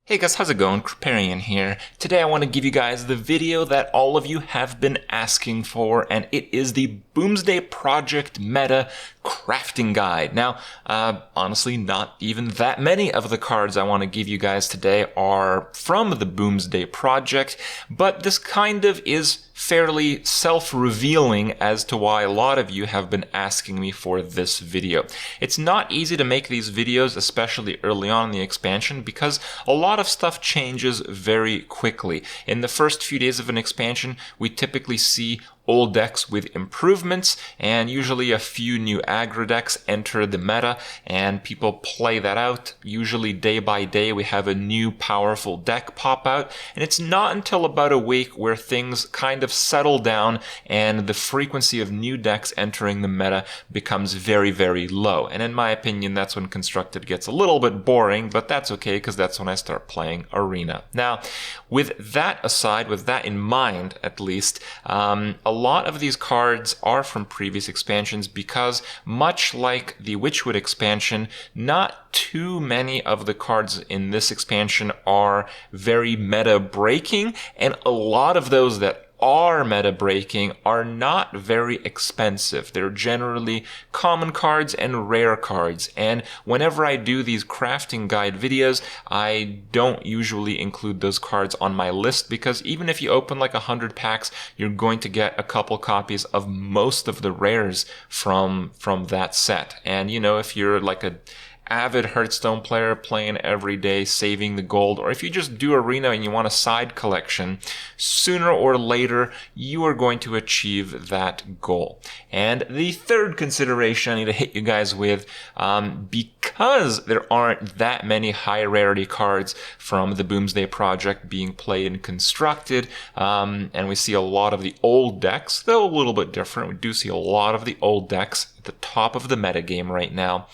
Hey guys, how's it going? Kripparrian here. Today I want to give you guys the video that all of you have been asking for, and it is the Boomsday Project Meta Crafting Guide. Now, honestly, not even that many of the cards I want to give you guys today are from the Boomsday Project, but this kind of is fairly self-revealing as to why a lot of you have been asking me for this video. It's not easy to make these videos, especially early on in the expansion, because a lot of stuff changes very quickly. In the first few days of an expansion, we typically see old decks with improvements, and usually a few new aggro decks enter the meta, and people play that out. Usually day by day we have a new powerful deck pop out, and it's not until about a week where things kind of settle down and the frequency of new decks entering the meta becomes very, very low. And in my opinion, that's when Constructed gets a little bit boring, but that's okay because that's when I start playing Arena. Now, with that aside, with that in mind at least, a lot of these cards are from previous expansions because, much like the Witchwood expansion, not too many of the cards in this expansion are very meta breaking, and a lot of those that are meta breaking are not very expensive. They're generally common cards and rare cards, and whenever I do these crafting guide videos, I don't usually include those cards on my list, because even if you open like 100 packs, you're going to get a couple copies of most of the rares from that set. And you know, if you're like a avid Hearthstone player playing every day, saving the gold, or if you just do Arena and you want a side collection, sooner or later you are going to achieve that goal. And the third consideration I need to hit you guys with, because there aren't that many high rarity cards from the Boomsday Project being played and constructed, and we see a lot of the old decks, though a little bit different. We do see a lot of the old decks at the top of the metagame right now.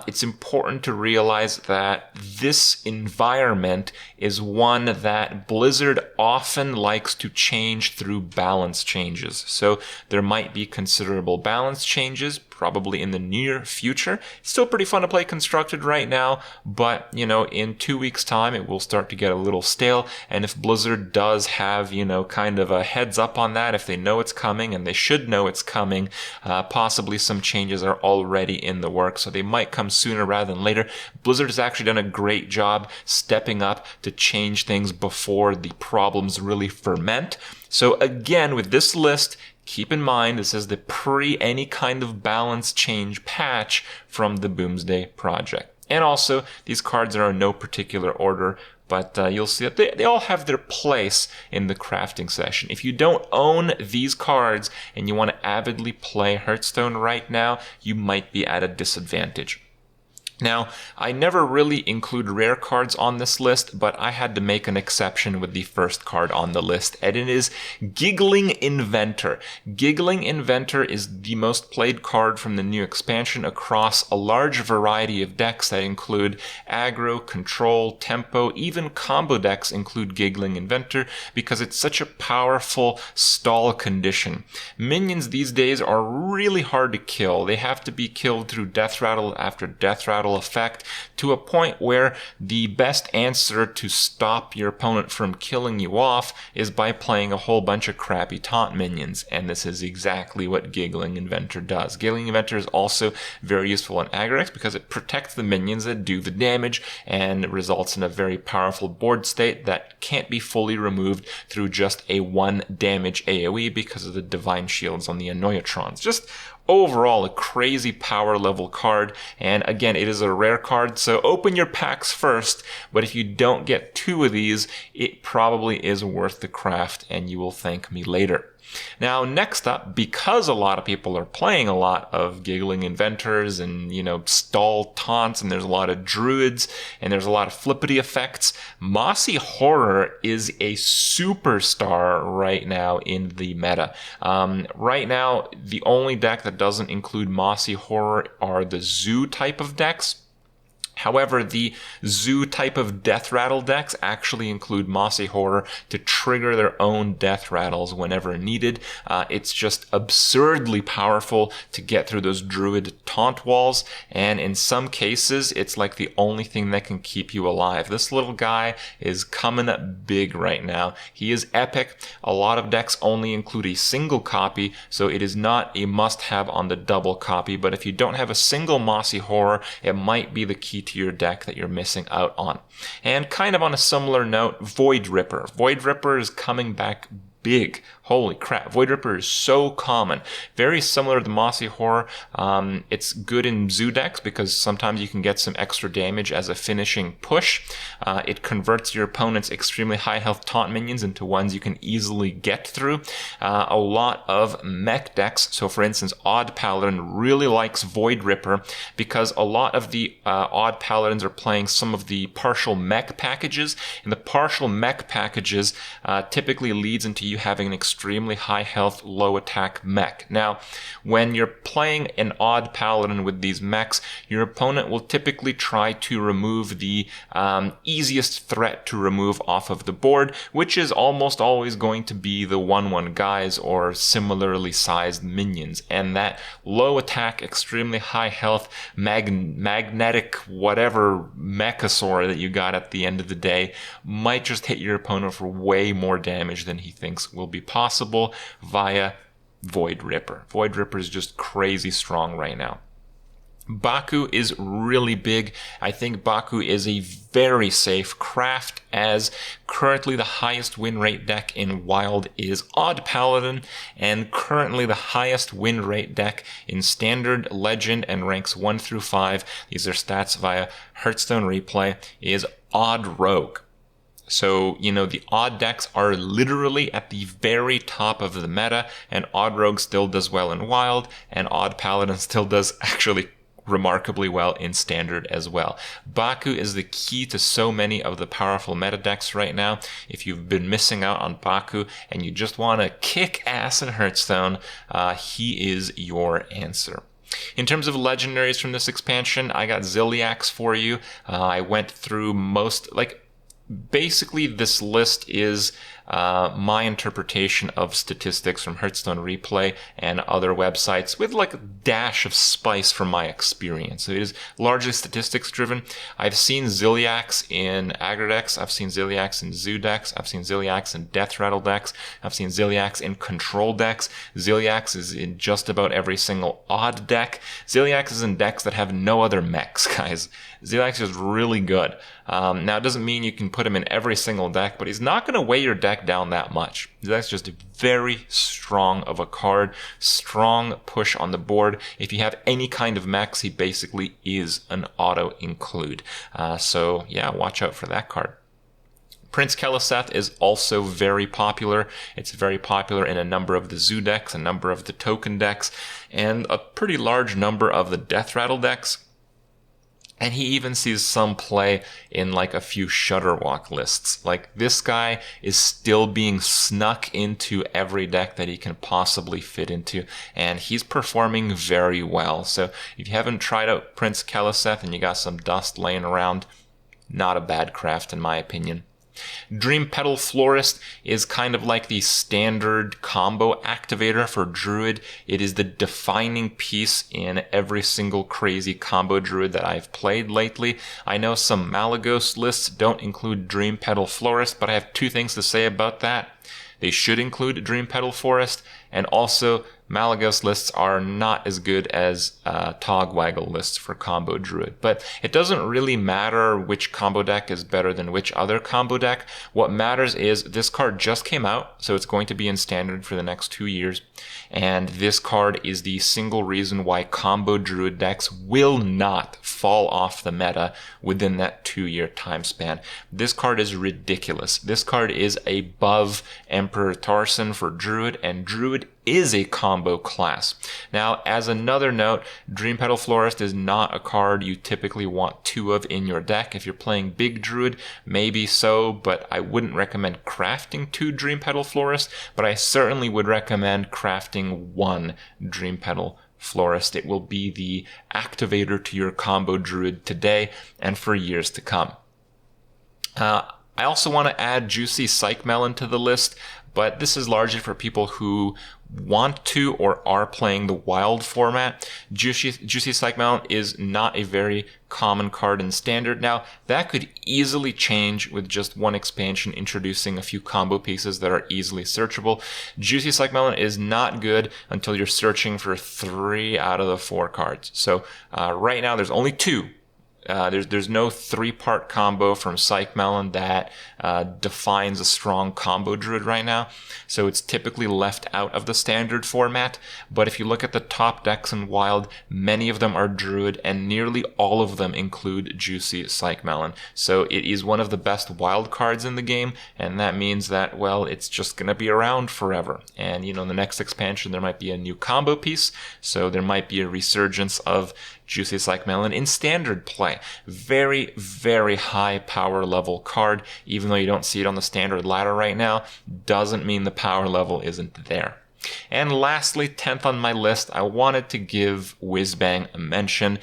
It's important to realize that this environment is one that Blizzard often likes to change through balance changes. So there might be considerable balance changes probably in the near future. It's still pretty fun to play Constructed right now, but you know, in 2 weeks time it will start to get a little stale. And if Blizzard does have, you know, kind of a heads up on that, if they know it's coming, and they should know it's coming, possibly some changes are already in the works, so they might come sooner rather than later. Blizzard has actually done a great job stepping up to change things before the problems really ferment. So again, with this list, keep in mind, this is the pre-any kind of balance change patch from the Boomsday Project. And also, these cards are in no particular order, but you'll see that they all have their place in the crafting session. If you don't own these cards and you want to avidly play Hearthstone right now, you might be at a disadvantage. Now, I never really include rare cards on this list, but I had to make an exception with the first card on the list, and it is Giggling Inventor. Giggling Inventor is the most played card from the new expansion across a large variety of decks that include aggro, control, tempo, even combo decks include Giggling Inventor because it's such a powerful stall condition. Minions these days are really hard to kill. They have to be killed through death rattle after death rattle effect, to a point where the best answer to stop your opponent from killing you off is by playing a whole bunch of crappy taunt minions, and this is exactly what Giggling Inventor does. Giggling Inventor is also very useful in aggro decks because it protects the minions that do the damage and results in a very powerful board state that can't be fully removed through just a 1 damage AoE because of the Divine Shields on the Annoyatrons. Just overall a crazy power level card, and again, it is a rare card, so open your packs first, but if you don't get 2 of these, it probably is worth the craft and you will thank me later. Now, next up, because a lot of people are playing a lot of Giggling Inventors and, you know, stall taunts, and there's a lot of druids, and there's a lot of flippity effects, Mossy Horror is a superstar right now in the meta. Right now, the only deck that doesn't include Mossy Horror are the Zoo type of decks. However, the zoo type of death rattle decks actually include Mossy Horror to trigger their own death rattles whenever needed. It's just absurdly powerful to get through those druid taunt walls, and in some cases, it's like the only thing that can keep you alive. This little guy is coming up big right now. He is epic. A lot of decks only include a single copy, so it is not a must-have on the double copy, but if you don't have a single Mossy Horror, it might be the key to your deck that you're missing out on. And kind of on a similar note, Void Ripper. Void Ripper is coming back big. Holy crap. Void Ripper is so common. Very similar to the Mossy Horror. It's good in zoo decks because sometimes you can get some extra damage as a finishing push. It converts your opponent's extremely high health taunt minions into ones you can easily get through. A lot of mech decks, so for instance, Odd Paladin really likes Void Ripper because a lot of the Odd Paladins are playing some of the partial mech packages, and the partial mech packages typically leads into you having an extremely high health, low attack mech. Now, when you're playing an Odd Paladin with these mechs, your opponent will typically try to remove the easiest threat to remove off of the board, which is almost always going to be the 1/1 guys or similarly sized minions. And that low attack, extremely high health, magnetic whatever mechasaur that you got at the end of the day might just hit your opponent for way more damage than he thinks will be possible via Void Ripper. Void Ripper is just crazy strong right now. Baku is really big. I think Baku is a very safe craft, as currently the highest win rate deck in Wild is Odd Paladin, and currently the highest win rate deck in Standard, Legend, and ranks 1 through 5, these are stats via Hearthstone Replay, is Odd Rogue. So, the odd decks are literally at the very top of the meta, and Odd Rogue still does well in Wild, and Odd Paladin still does actually remarkably well in Standard as well. Baku is the key to so many of the powerful meta decks right now. If you've been missing out on Baku and you just want to kick ass in Hearthstone, he is your answer. In terms of legendaries from this expansion, I got Zilly Axe for you. I went through basically, this list is my interpretation of statistics from Hearthstone Replay and other websites with a dash of spice from my experience. So it is largely statistics driven. I've seen Zilly Axe in aggro decks. I've seen Zilly Axe in zoo decks. I've seen Zilly Axe in death rattle decks. I've seen Zilly Axe in control decks. Zilly Axe is in just about every single odd deck. Zilly Axe is in decks that have no other mechs, guys. Zilly Axe is really good. Now, it doesn't mean you can put him in every single deck, but he's not going to weigh your deck down that much. That's just very strong of a card, strong push on the board. If you have any kind of mechs, he basically is an auto include. So yeah, watch out for that card. Prince Keleseth is also very popular. It's very popular in a number of the zoo decks, a number of the token decks, and a pretty large number of the death rattle decks. And he even sees some play in a few Shudderwalk lists. This guy is still being snuck into every deck that he can possibly fit into, and he's performing very well. So if you haven't tried out Prince Keleseth and you got some dust laying around, not a bad craft in my opinion. Dream Petal Florist is kind of like the standard combo activator for Druid. It is the defining piece in every single crazy combo Druid that I've played lately. I know some Malagos lists don't include Dream Petal Florist, but I have two things to say about that. They should include Dream Petal Forest, and also Malagos lists are not as good as Togwaggle lists for combo Druid. But it doesn't really matter which combo deck is better than which other combo deck. What matters is this card just came out, so it's going to be in Standard for the next 2 years. And this card is the single reason why combo Druid decks will not fall off the meta within that 2-year time span. This card is ridiculous. This card is above Emperor Tarson for Druid, and Druid is a combo class. Now, as another note, Dream Petal Florist is not a card you typically want 2 of in your deck. If you're playing big Druid, maybe so, but I wouldn't recommend crafting 2 Dream Petal Florist, but I certainly would recommend crafting 1 Dream Petal Florist. It will be the activator to your combo druid today and for years to come. I also want to add Juicy Psy Melon to the list, but this is largely for people who want to or are playing the wild format. Juicy Psy Melon is not a very common card in standard. Now, that could easily change with just one expansion introducing a few combo pieces that are easily searchable. Juicy Psy Melon is not good until you're searching for 3 out of the 4 cards. So right now there's only 2. There's no 3-part combo from Psy Melon that defines a strong combo druid right now, so it's typically left out of the standard format. But if you look at the top decks in Wild, many of them are druid, and nearly all of them include Juicy Psy Melon. So it is one of the best wild cards in the game, and that means that, well, it's just going to be around forever. And, in the next expansion, there might be a new combo piece, so there might be a resurgence of Juicy Psy Melon in standard play. Very, very high power level card. Even though you don't see it on the standard ladder right now, doesn't mean the power level isn't there. And lastly, 10th on my list, I wanted to give whizbang a mention.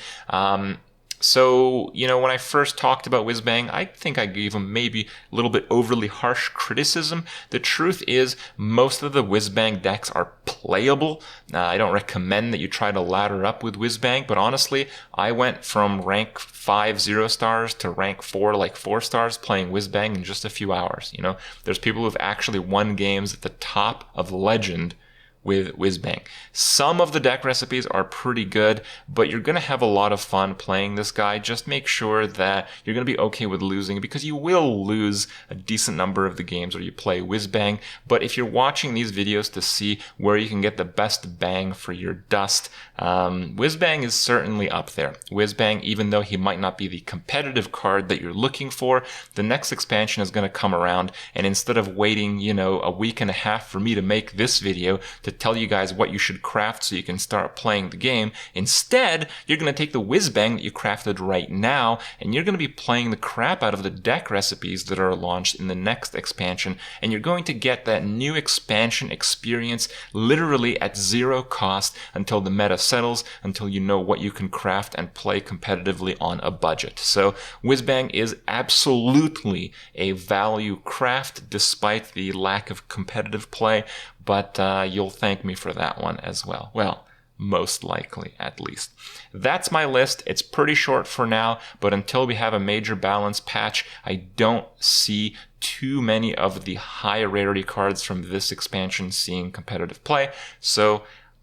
So, when I first talked about whizbang, I think I gave him maybe a little bit overly harsh criticism. The truth is, most of the whizbang decks are playable. I don't recommend that you try to ladder up with whizbang, but honestly, I went from rank 5 0 stars to rank 4 like 4 stars playing whizbang in just a few hours. There's people who've actually won games at the top of Legend with whizbang. Some of the deck recipes are pretty good, but you're going to have a lot of fun playing this guy. Just make sure that you're going to be okay with losing, because you will lose a decent number of the games where you play whizbang. But if you're watching these videos to see where you can get the best bang for your dust, whizbang is certainly up there. Whizbang, even though he might not be the competitive card that you're looking for, the next expansion is going to come around, and instead of waiting, a week and a half for me to make this video to tell you guys what you should craft so you can start playing the game, instead, you're going to take the whizbang that you crafted right now, and you're going to be playing the crap out of the deck recipes that are launched in the next expansion, and you're going to get that new expansion experience literally at 0 cost until the meta settles, until you know what you can craft and play competitively on a budget. So whizbang is absolutely a value craft despite the lack of competitive play, but you'll thank me for that one as well. Well, most likely, at least. That's my list. It's pretty short for now, but until we have a major balance patch, I don't see too many of the high rarity cards from this expansion seeing competitive play. So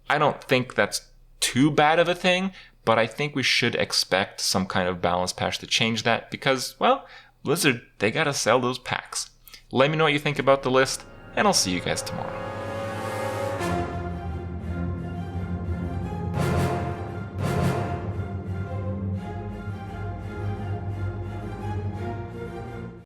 I don't think that's too bad of a thing, but I think we should expect some kind of balance patch to change that, because, well, Blizzard, they gotta sell those packs. Let me know what you think about the list, and I'll see you guys tomorrow.